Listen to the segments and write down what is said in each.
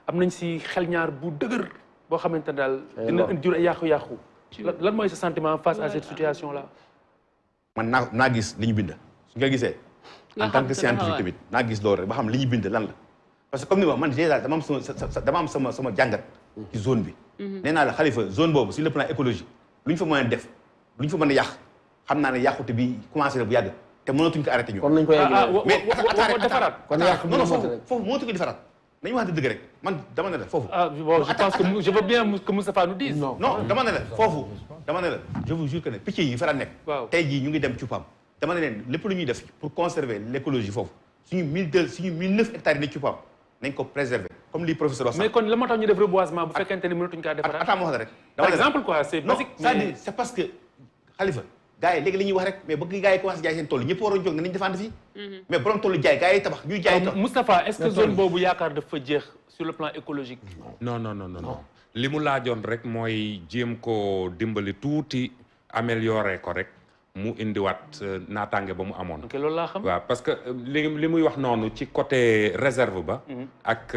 am nañ si xel ñaar bu dëgër boo xamante ne daal dina jur ay yàqu-yàqu lan mooy sa sentiment face à cette situation là man naa gis li ñu bind su nga gisee en tant que scientifique tamit naa gis loolu rek ba xam li ñu bind lan la parce que comme ni wax man déjà dama am sama jàngat ci zone bi nee naa la Khalifa zone boobu sur le plan écologique lu ñu fa mën a def lu ñu fa mën a yàq xam naa ne yàqute bi commencé na bu yàgg te mënatuñ ko arrêté ñu kon nañ ko mais defaraat kon yàq non non foofu mënatu ko defaraat nañu wax dëgg rek man dama ne la foofu bon je pense que je veux bien que Moustapha nous dise non dama ne la foofu dama ne la je vous jure que ne picc yi fa nekk tey jii ñu ngi dem Cupam dama ne leen lépp lu ñuy def pour conserver l'écologie foofu suñu 1009 hectares yi ne Cupam nañ ko préserver comme li professeur wax mais kon la moo tax ñu def reboisement bu fekkente ni mënatuñ kaa defaraat attends ma wax la rek par exemple quoi c'est basique c'est-à-dire c'est parce que Khalifa gars yi léegi li ñuy wax rek mais bëgg gars yi commencé jaay seen tool ñëpp waroon jóg ne nañu defante fii mais borom toolu jaay gars yi tabax ñuy jaay tool Moustapha est-ce que zone boobu yaakaar dafa jeex sur le plan écologique non li mu laajoon rek mooy jéem ko dimbali tuuti améliorer ko rek mu indiwaat naataange ba mu amoon. ok loolu laa xam. waaw parce que li muy wax noonu ci côté réserve ba. ak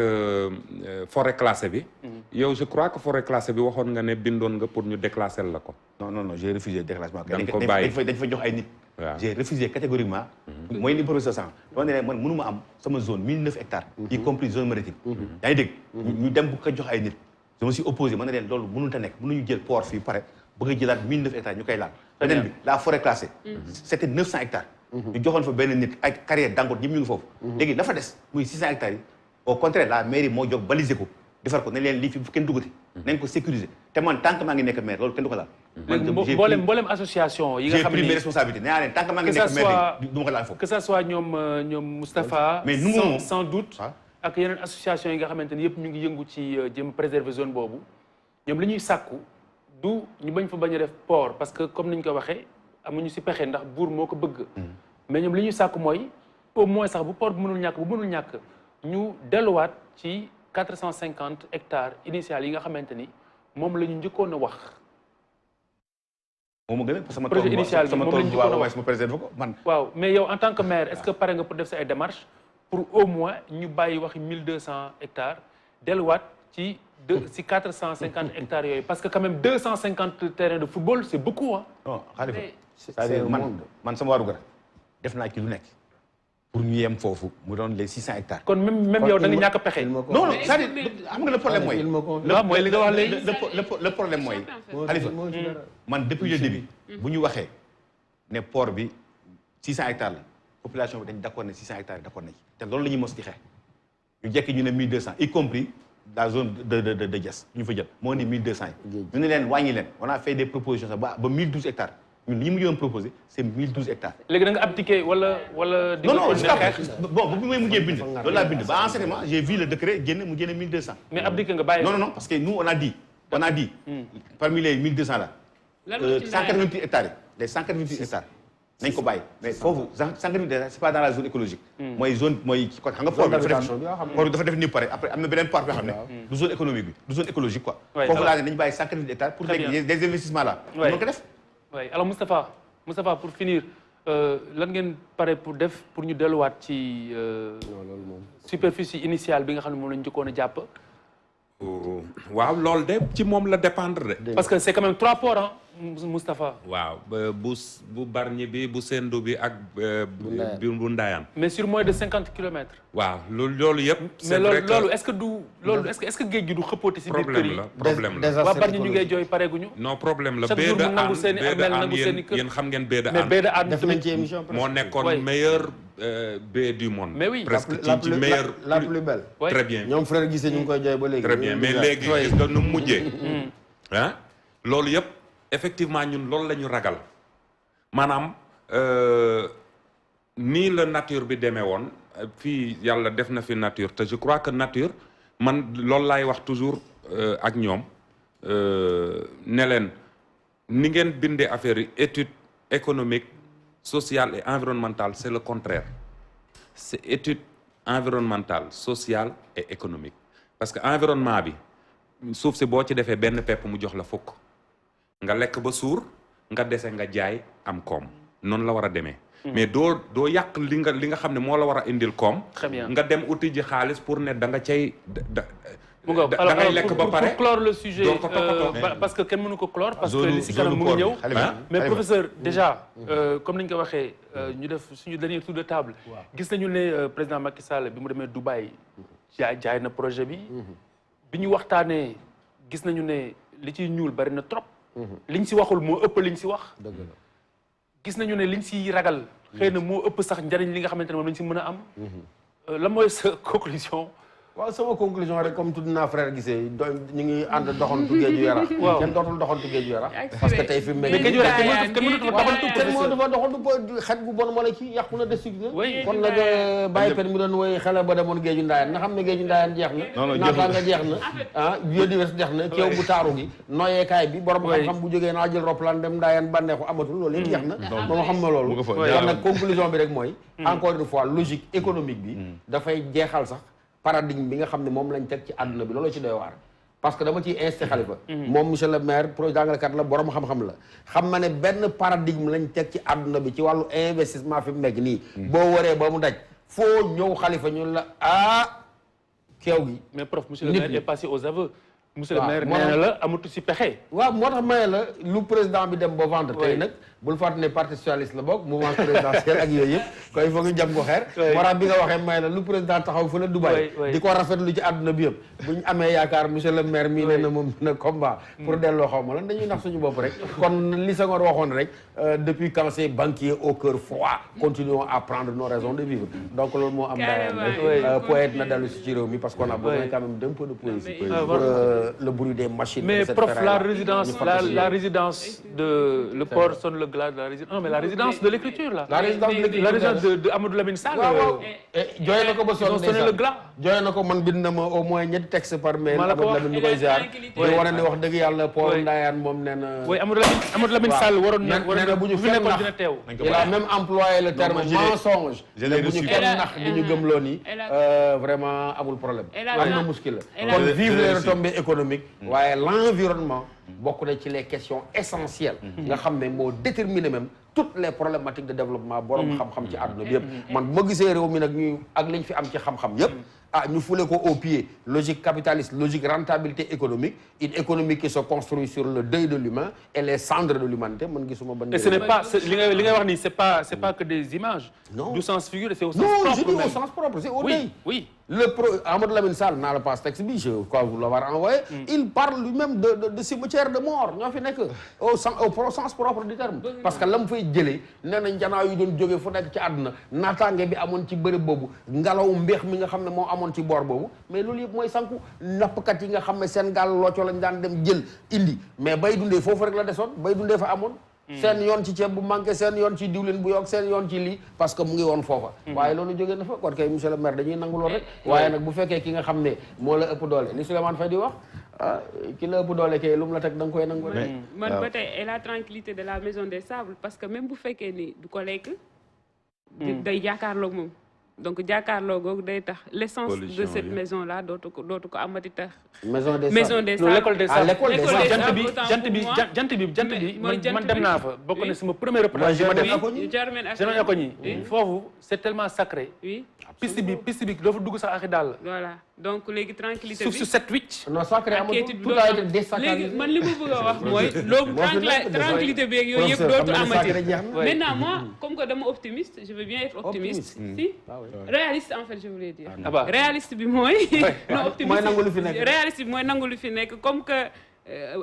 forêt classée bi. yow je crois que forêt classée bi waxoon nga ne bindoon nga pour ñu déclasser la ko. non j'ai refusé déclassement. dañ ko bàyyi dañ fa jox ay nit. waaw j'ai refusé catégoriquement. mooy li professeur Sang. dama ne man mënu ma am sama zone 1009 hectares. y compris zone maritime. yaa ngi dégg. ñu dem bu ko jox ay nit. je me suis opposé ma ne leen loolu mënul ta nekk mënuñu jël port fii pare bëgg a jëlaat 1009 hectares ñu koy laal. beneen bi la forêt classée. c'était 900 hectares. ñu joxoon fa benn nit ay carrière Dangote ñëpp ñu ngi foofu. léegi dafa des muy 600 hectares yi au contraire la mairie moo jóg baliser ko defar ko ne leen lii fi fu kenn duggati. nañ ko sécuriser te man tant que maa ngi nekk maire loolu kenn du ko laal. mboolem association yi nga xam ne j'ai pris mes responsabilités nee naa leen tant que maa ngi nekk maire du ma ko laal foofu. que ça soit ñoom Moustapha. mais nous sans doute. ak yeneen association yi nga xamante ni yëpp ñu ngi yëngu ci jëm préserver zone boobu ñoom li ñuy sàkku du ñu bañ fa bañ a def port parce que comme ni ñu ko waxee amuñu si pexe ndax buur moo ko bëgg. mais ñoom li ñuy sàkku mooy au moins sax bu port bu mënul ñàkk ñu delluwaat ci 450 hectares initial yi nga xamante ni moom la ñu njëkkoon a wax. moom ma gën a parce que projet initial bi moom la ñu njëkkoon a wax ma préserver ko man. waaw mais yow en tant que maire est-ce que pare nga pour def sa ay démarches pour au moins ñu bàyyi waxi 1200 hectares delluwaat ci 450 hectares yooyu parce que quand même 250 terrains de football c'est beaucoup hein. non Khalifa c'est-à-dire man sama waru gar def naa ci lu nekk pour ñu yem foofu mu doon les 600 hectares. kon même yow da nga ñàkk pexe. non c'est-à-dire xam nga le problème mooy. mooy li nga wax léegi. le problème mooy. Khalifa man depuis le début. bu ñu waxee ne port bi 600 hectares la population bi dañ d'accord ne 600 hectares yi d'accord nañ te loolu la ñuy mos di xeex ñu jekki ñu ne 1200 y compris la zone de Diass ñu fa jël moo ni 1200 yi. ñu ne leen wàññi leen on a fait des propositions sax ba 1012 hectares ñun li ñu mujjoon proposé c'est 1012 hectares. léegi da nga abdiqué wala. di non bon bu may mujjee bind. loolu laa bind ba enseignement j'ai vu le décret génn mu génne 1200. mais abdiqué nga bàyyi. non parce que nous on a dit parmi les 1200 là. 188 hectares yi les 188 hectares. nañ ko bàyyi mais foofu 188 hectares c'est pas dans la zone écologique. mooy zone mooy xam nga port bi dafa def ni pare après am na beneen part boo xam ne. du zone économique bi du zone écologique quoi. foofu laa ne nañu bàyyi 188 hectares pour nekk des investissements là. mën ko def. oui alors Moustapha pour finir lan ngeen pare pour ñu delluwaat ci superficie initiale bi nga xam ne moom la ñu njëkkoon a jàpp. waaw loolu de ci moom la dépendre de. parce que c'est quand même 3 ports hein Moustapha. waaw bu Bargny bi bu Sendou bi ak. bu Ndayane. mais sur moins de 50 kilomètres. waaw loolu yëpp. c'est vrai que mais loolu est-ce que du loolu est-ce que géej gi du xëppoote si biir kër yi. problème la waa Bargny ñu ngay jooy pareeguñu. non problème la. chaque jour mu nangu seen i armeel nangu seen i kër yéen xam ngeen baie de Hann. mais baie de Hann def nañ ci émission moo nekkoon meilleur baie du monde. mais oui presque ci meilleur. la plus belle. très bien ñoom frère gisee ñu ngi koy jooy ba léegi. très bien mais léegi gis nga nu mujjee. ah loolu yëpp effectivement ñun loolu la ñu ragal maanaam nii la nature bi demee woon fii yàlla def na fi nature te je crois que nature man loolu laay wax toujours ak ñoom ne leen ni ngeen bindee affaire yi étude économique sociale et environnementale c'est le contraire c'est étude environnementale sociale et économique parce que environnement bi suuf si boo ci defee benn pepp mu jox la fukk nga lekk ba suur nga dese nga jaay am koom noonu la war a demee mais doo yàq li nga xam ne moo la war a indil koom nga dem uti ji xaalis pour ne da nga cay da ngay lekk ba pare pour clore le sujet door ko toppatoo. parce que kenn mënu ko clore parce que li si kanam mu ngi ñëw mais professeur déjà comme ni ñu ko waxee ñu def suñu dernier tour de table gis nañu ne président Macky Sall bi mu demee Dubaï jaay na projet bi bi ñu waxtaanee gis nañu ne li ciy ñuul bari na trop liñ si waxul moo ëpp liñ si wax gis nañu ne liñ si ragal xëy na moo ëpp sax njariñ li nga xamante ne moom lañ si mën a am la mooy sa conclusion waaw sama conclusion rek comme tudd naa frère gisee ñu ngi ànd doxantu géeju Yarax kenn dootul doxantu géeju Yarax parce que tey fi mu nekk géeju Yarax kenn mënatu fa doxantu kenn moo dafa doxantu xet gu bon moo la ci yàqu na destructure na kon nag bàyyi pen mi doon woy xale ba demoon géeju Ndaayaan nga xam ne géeju Ndaayaan jeex na naata nga jeex na ah biodiversité jeex na ceew bu taaru gi noyeekaay bi borom xam-xam bu jógee naa jël roplaan dem Ndaayaan bànneexu amatul loolu yëpp jeex na moom xam na loolu kon nag conclusion bi rek mooy encore une fois logique économique bi dafay jeexal sax paradigme bi nga xam ne moom lañ teg ci àdduna bi loolu ci doy waar parce que dama ciy insisté Khalifa moom monsieur le maire pro jàngalekat la borom xam-xam la xam na ne benn paradigme lañ teg ci àdduna bi ci wàllu investissement fi mu nekk nii boo waree ba mu daj foo ñëw Khalifa ñun la keew gi mais prof monsieur le maire est passé aux aveux monsieur le maire nee na la amatu si pexe waaw moo tax maye la lu président bi dem ba vendre tey nag bul fàtte ne parti socialiste la bokk mouvement présidentiel ak yooyu yëpp koy foog ñu jam ko xeer moo tax bi nga waxee may la lu président taxaw fële Dubaï di ko rafetlu ci àdduna bi yëpp bu ñu amee yaakaar monsieur le maire mii nee na moom na combat pour delloo xaw ma lan dañuy nax suñu bopp rek kon li Senghor waxoon rek depuis quand ces banquiers au cœur froid continuons à prendre nos raisons de vivre donc loolu moo am daayam poète na dellu si ci réew mi parce qu'on a besoin quand même d'un peu de poésie pour le bruit des machines mais prof la résidence de le port sonne le glas de la résidence non mais la résidence de l'écriture là. La résidence de Amadou Lamine Sall. jooy na ko ba sonn sonné le glas. jooy na ko man bind na ma au moins ñetti texte par mail. Amadou Lamine ñu koy ziar. di wane ne wax dëgg yàlla Paul Ndayane moom nee na. oui Amadou Lamine Sall waroon na bu ñu fenn nax dina teew. il a même employé le terme mensonge. bu ñu kenn nax di ñu gëmloo ni vraiment amul problème. am na muskil la kon vive les retombées économiques. waaye l'environnement bokk na ci les questions essentielles nga xam ne moo déterminer même toutes les problématiques de développement borom xam-xam ci àdduna bi yëpp man bu ma gisee réew mi nag ñu ak liñ fi am ci xam-xam yëpp ñu fule ko au pied logique capitaliste logique rentabilité économique une économie qui se construit sur le deuil de l'humain et les cendres de l'humanité man gisuma ban et ce n'est pas li ngay wax ni c'est pas que des images du sens figuré c'est au sens propre. Non, je dis au sens propre, c'est au deuil. Oui. Amadou Lamine Sall n'a le passe texte bi je crois vous l'avoir envoyé. Il parle lui-même de cimetière de mort ñoo fi nekk au sens propre du terme. parce que la mu fay jëlee nee na njanaaw yu doon jógee fu nekk ci àdduna naataange bi amoon ci bërëb boobu ngelaw mbeex mi nga xam ne moo amoon ci boor boobu mais loolu yëpp mooy sànku nappkat yi nga xam ne seen gaal looco lañ daan dem jël indi mais bay dundee foofu rek la desoon bay dundee fa amoon. seen yoon ci ceeb bu manqué seen yoon ci diwlin bu yokk seen yoon ci lii parce que mu ngi woon foofa waaye loolu jógee na fa kon kay monsieur le maire dañuy nangu lool rek waaye nag bu fekkee ki nga xam ne moo la ëpp doole li Souleymane Faye di wax ki la ëpp doole kay lu mu la teg da nga koy nangu rek man ba tey et la tranquillité de la maison des sables parce que même bu fekkee ni du ko lekk day jàkkaarloog moom donc jàkkaarloo googu day tax l'essence de cette maison là dootu ko amati tax. maison des sables l'école des sables l'école des sables jant bi man dem naa fa bokk na sama premier reportage ma def Germaine Acogny foofu c'est tellement sacré. oui piste bi doo fa dugg sax ak daal. voilà donc léegi tranquillité bi suuf su 7-8. non sacré amatul tout a été désacralisé. léegi man li ma bëgg a wax mooy. loolu tranquillité beeg yooyu yëpp dootu amati. maintenant moi comme que dama optimiste je veux bien être optimiste. si réaliste en fait je voulais dire. réaliste bi mooy. non optimiste réaliste bi mooy nangu lu fi nekk comme que.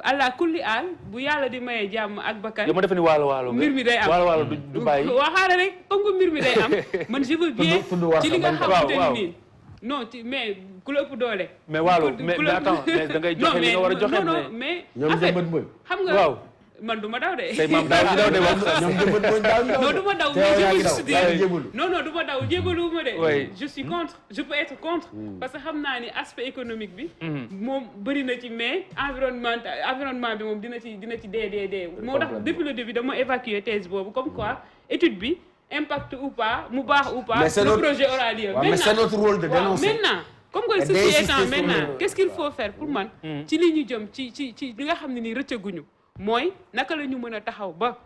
allah kulli aal bu yàlla di maye jàmm ak bakkan. dama defe ni waalo mbir mi day am waalo du bàyyi. waxaare rek comme que mbir mi day am man je veux bien ci li nga xamante ni nii non mais ku la ëpp doole. mais waalo mais attends mais da ngay joxe li nga war a joxe. non mais en fait xam nga. man du ma daw de. tey maam daaw di daw de wax. ñoom jëmbat mooy daaw di daw non du ma daw mais je veux juste dire non du ma daw jébaluwuma de. je suis contre je peux être contre. parce que xam naa ni aspect économique bi. moom bëri na ci mais environnement bi moom dina ci dee. moo tax depuis le début dama évacuer thèse boobu comme quoi étude bi impact ou pas mu baax ou pas. le projet aura lieu. mais c'est notre rôle de dénoncer. maintenant comme que ceci étant maintenant qu'est-ce qu'il faut faire pour man. ci li ñu jëm ci li nga xam ne nii rëccaguñu. mooy naka la ñu mën a taxaw ba.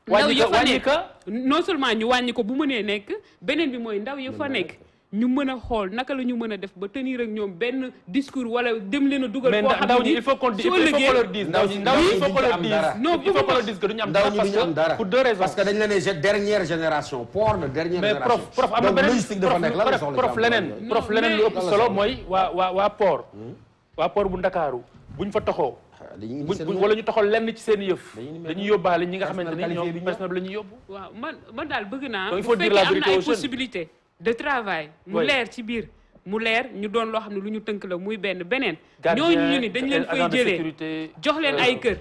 ndaw ya fa nekk non seulement ñu wàññi ko bu mënee nekk beneen bi mooy ndaw ya fa nekk ñu mën a xool naka la ñu mën a def ba tenir ak ñoom benn discours wala dem leen a dugal. mais ndaw ñi il faut qu'on leur dise ndaw ñi il faut qu'on leur dise non il faut qu'on leur dise que duñu am dara parce que pour deux raisons. parce que dañ la ne dernière génération port de dernière génération. mais prof am na beneen prof leneen lu ëpp solo mooy waa port. waa port bu Ndakaaru buñ fa toxoo. wala ñu toxal lenn ci seen yëf. dañuy yóbbaale ñi nga xamante ni ñoom personnel la ñuy yóbbu. waaw man daal bëgg naa. il faut dire la vérité aux jeunes am na ay possibilités de travail. mu leer ci biir mu leer ñu doon loo xam ne lu ñu tënk la muy beneen. ñooñu ñu ni dañ leen fay jëlee jox leen ay kër.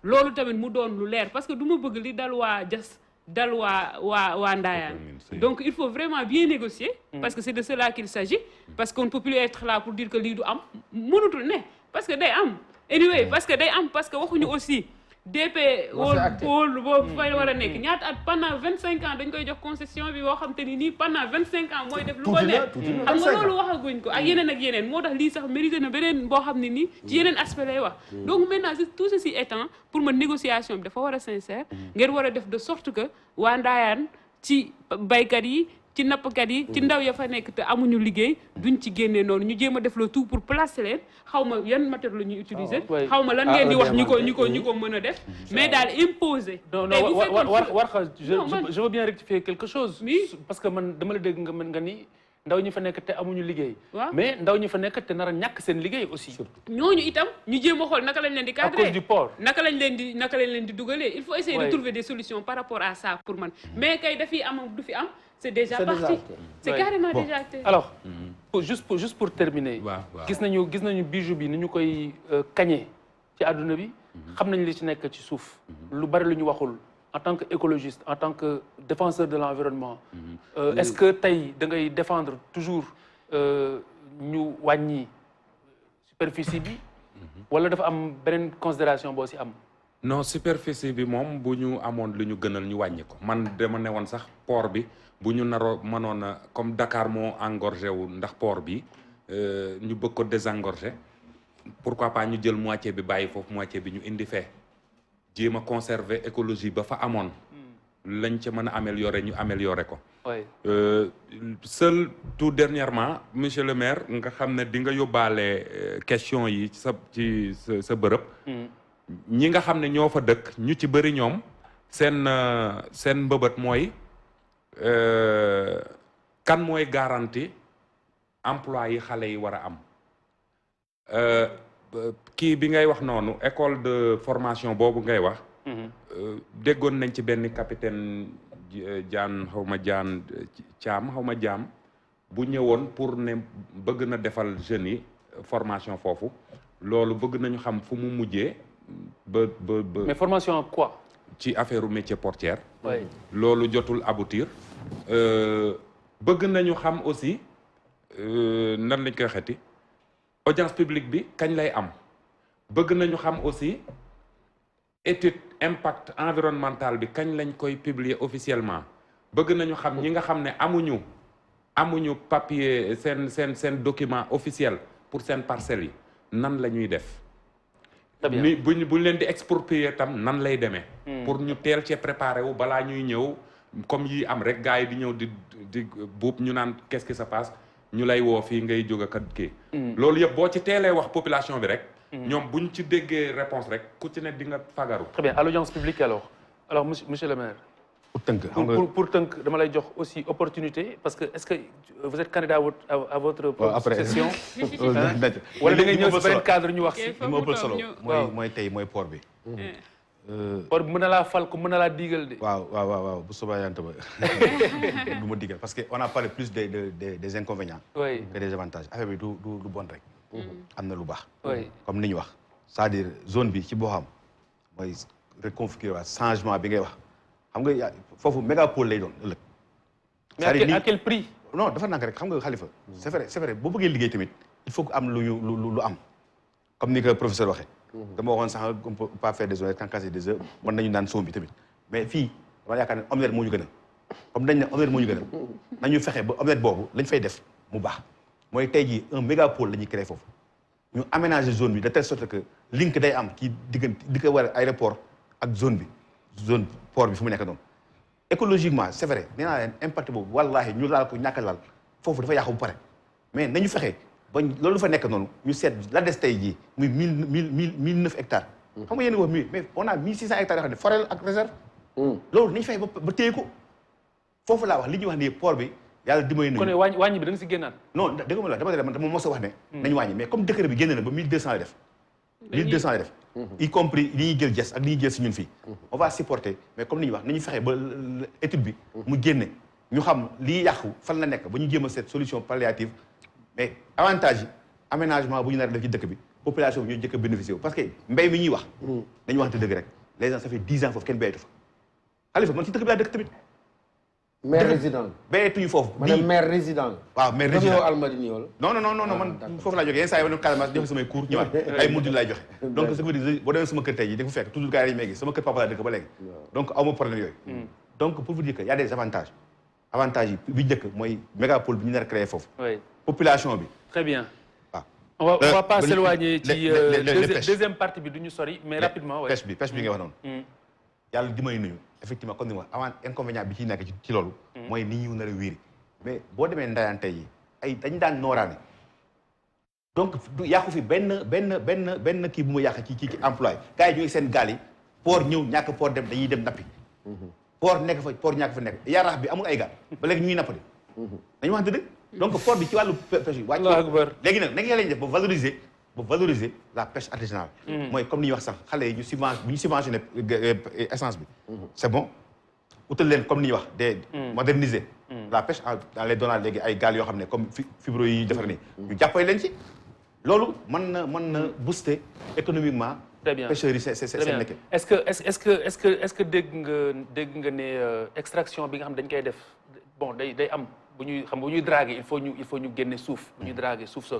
loolu tamit mu doon lu leer parce que du ma bëgg li dal waa Diass dal waa Ndayane. Donc il faut vraiment bien négocier. Parce que c'est de cela qu'il s'agit. Parce qu'on ne peut plus être là pour dire que lii du am mënutul ne parce que day am. Anyway parce que day am parce que waxuñu aussi DP wóolu boobu fay war a nekk ñaata at pendant 25 ans dañ koy jox concession bi boo xam te ni nii pendant 25 ans mooy def lu ko neex xam nga loolu waxaguñ ko ak yeneen moo tax lii sax mérité na beneen boo xam ne nii ci yeneen aspect lay wax donc maintenant tout ceci étant pour ma négociation bi dafa war a sincère ngeen war a def de sorte que waa Ndayane ci baykat yi ci nappkat yi ci ndaw ya fa nekk te amuñu liggéey duñ ci génnee noonu ñu jéem a def le tout pour placer leen xaw ma yan matériel la ñuy utiliser xaw ma lan ngeen di wax ñi ko mën a def mais daal imposer je veux bien rectifier quelque chose parce que man dama la dégg nga ni ndaw ñi fa nekk te amuñu liggéey mais ndaw ñi fa nekk te nar a ñàkk seen liggéey aussi ñooñu itam ñu jéem a xool naka lañ leen di cadrer à cause du port naka lañ leen di dugalee il faut essayer de trouver des solutions par rapport à ça pour man mais kay dafiy am du fi am c'est déjà parti c'est carrément déjà acté alors juste pour terminer gis nañu bijou bi ni ñu koy kañee ci àdduna bi xam nañ li ci nekk ci suuf lu bari lu ñu waxul en tant que écologiste en tant que défenseur de l'environnement est-ce que tey da ngay défendre toujours ñu wàññi superficie bi wala dafa am beneen considération boo si am non superficie bi moom bu ñu amoon lu ñu gënal ñu wàññi ko man dama ne woon sax port bi bu ñu naroo mënoon a comme Dakar moo engorgé wu ndax port bi ñu bëgg ko désengorger pourquoi pas ñu jël moitié bi bàyyi foofu moitié bi ñu indi fee jéem a conserver écologie ba fa amoon lañ ca mën a améliorer ñu améliorer ko seul tout dernièrement monsieur le maire nga xam ne di nga yóbbaale question yi ci sa bërëb ñi nga xam ne ñoo fa dëkk ñu ci bëri ñoom seen mbëbët mooy kan mooy garantie emploi yi xale yi war a am kii bi ngay wax noonu école de formation boobu ngay wax déggoon nañ ci benn capitaine Jaan xawma Jaan Caam xawma Jaam bu ñëwoon pour ne bëgg na defal jeunes yi formation foofu loolu bëgg nañu xam fu mu mujjee ba mais formation en quoi ci affaire métier portière loolu jotul aboutir bëgg nañu xam aussi nan lañ koy xeti audience publique bi kañ lay am bëgg nañu xam aussi étude impact environnemental bi kañ lañ koy publier officiellement bëgg nañu xam ñi nga xam ne amuñu papier seen document officiel pour seen parcelles yi nan la ñuy def ni buñ leen di exproprier tam nan lay demee pour ñu teel cee préparé wu balaa ñuy ñëw comme yi am rek gars yi di ñëw di buub ñu naan qu'est-ce qui se passe ñu lay woo fii ngay jóg a kat kii loolu yëpp boo ci teelee wax population bi rek ñoom buñ ci déggee réponse rek ku ci ne di nga fagaru. Très bien à l'audience publique alors monsieur le maire pour tënk dama lay jox aussi opportunité parce que est-ce que vous êtes candidat à votre session wala da ngay ñëw si beneen cadre ñu wax si li ma ëppal solo mooy tey mooy port bi port bi mën na laa fal ko mën na laa digal de waaw bu soobee yàlla ba du ma digal parce que on a parlé plus des inconvénients que des avantages affaire bi du bon rek am na lu baax comme ni ñu wax c'est-à-dire zone bi ci boo xam mooy reconfigurer waa changement bi ngay wax xam nga foofu mégapole lay doon ëllëg. mais à quel prix. non dafa nànk rek xam nga Khalifa. c'est vrai boo bëggee liggéey tamit il faut que am lu am comme ni ko professeur waxee. dama waxoon sax on peut pas faire des zones sans casser des œufs mën nañu naan soom bi tamit mais fii dama yaakaar ne omelette moo ñu gën a comme dañ ne omelette moo ñu gën a nañu fexe ba omelette boobu lañ fay def mu baax mooy tey jii un mégapole la ñuy créer foofu ñu aménager zone bi de telle sorte que link day am kii di ko war aéroport ak zone port bi fu mu nekk noonu écologiquement c'est vrai nee naa leen impact boobu wallaahi ñu laal ko ñàkk a laal foofu dafa yàqu bu pare mais nañu fexe ba loolu fa nekk noonu ñu seet la des tey jii muy 1009 hectares. xam nga yéen a wax 1000 mais on a 1600 hectares yoo xam ne forêt ak réserve. loolu nañu fexe ba téye ko foofu laa wax li ñuy wax nii port bi yàlla dimbali nañu. kon wàññi bi da nga si génnaat. non dégg nga la dama mos a wax ne. nañu wàññi mais comme décret bi génn na ba 1200 la def. 1200 la def. y compris li ñuy jël jes ak li ñuy jël si ñun fii. on va supporter mais comme ni ñuy wax nañu fexe ba étude bi mu génne ñu xam lii yàqu fan la nekk ba ñu jéem a seet solution palliative mais avantage yi aménagement bu ñu nar a def ci dëkk bi population bi ñoo jëkk a bénéficié wu parce que mbéy mi ñuy wax. dañu waxante dëgg rek les gens ça fait 10 ans foofu kenn béyatu fa. Khalifa man ci dëkk bi laa dëkk tamit. maire résident. béyatuñu foofu. maanaam maire résident. waaw maire résident Almadies wala. non man foofu laa jógee yenn saa yi ma dem Casamance joxe samay cours ñëwaat ay module laay joxe. donc ce qui veut dire boo demee sama kër tey jii da nga fekk toujours gars yi dañu may gis sama kër papa laa dëkk ba léegi. donc aw ma problème yooyu. donc pour vous dire que y a des avantages. avantages yi bi njëkk mooy mégapole bi ñu nar a créé foofu. population bi. très bien. on va pas s'éloigner ci deuxième partie bi du ñu sori mais rapidement. pêche bi nga wax noonu. yàlla dimbali nañu effectivement comme ni ma wax avant inconvénient bi ciy nekk ci loolu. mooy ni ñu nar a wéeri. mais boo demee Ndayane tey ay dañu daan nooraane. donc du yàqu fi benn kii bu ma yàq ci emploi gars yi ñu ngi seen gaal yi port ñëw ñàkk port dem dañuy dem nappi. port nekk fa port ñàkk fa nekk yaraax bi amul ay gaal ba léegi ñuy nappati. dañu waxante dëgg donc port bi ci wàllu pêche yi. wàcc léegi nag naka lañu def ba valoriser la pêche artisanale. mooy comme ni ñuy wax sax xale yi bu ñu subventionné essence bi. c'est bon utal leen comme ni ñuy wax des moderniser la pêche dans les donnant léegi ay gaal yoo xam ne comme fibro yi defar nii. ñu jàppale leen ci loolu mën na booster économiquement. très bien pêcheurs yi c'est nekk. est-ce que dégg nga ne extraction bi nga xam dañ koy def bon day am bu ñuy draguer il faut ñu génne suuf bu ñuy draguer suuf soosu